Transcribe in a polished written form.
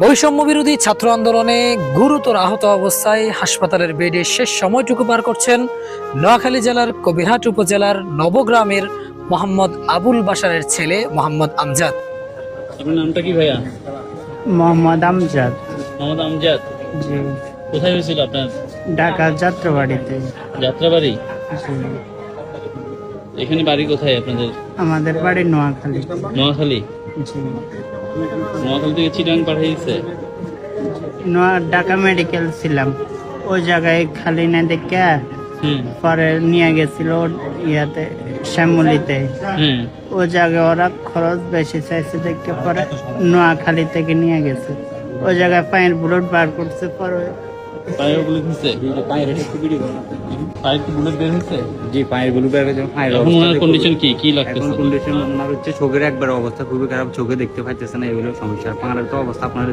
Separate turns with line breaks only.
বৈষম্য বিরোধী ছাত্র আন্দোলনে গুরুতর আহত অবস্থায় হাসপাতালের বেডে শেষ সময়টুকু পার করছেন নোয়াখালী জেলার কবিরহাট উপজেলার নবগ্রামের মোহাম্মদ আবুল বাশারের ছেলে মোহাম্মদ আমজাদ।
আপনার নামটা কি ভাইয়া?
মোহাম্মদ আমজাদ।
মোহাম্মদ আমজাদ।
জি।
কোথায় হয়েছিল আপনার?
ঢাকা যাত্রাবাড়িতে।
যাত্রাবাড়ি।
জি।
এখানে বাড়ি কোথায় আপনাদের?
আমাদের বাড়ি নোয়াখালী।
নোয়াখালী।
জি।
নোয়াখালী থেকে চিটাং পাঠিয়েছে?
ঢাকা মেডিকেল ছিলাম, ওই জায়গায় খালি না দেখে পরে নিয়ে গেছিল ইয়াতে শ্যামলিতে। ওই জায়গায় ওরা খরচ বেশি চাইছে দেখে পরে নোয়াখালী থেকে নিয়ে গেছে। ওই জায়গায় পায়ের বুলেট বার করছে, পরে
পায়ের বুলেট হচ্ছে? পায়ের কি বুলেট বের হচ্ছে?
জি, পায়ের গুলো বের হয়েছে।
এখন ওনার কন্ডিশন কি লাগতেছে?
কন্ডিশন ওনার হচ্ছে চোখের একবার অবস্থা খুবই খারাপ, চোখে দেখতে পাইতেছে না, এগুলো সমস্যা। পায়ের তো অবস্থা আপনার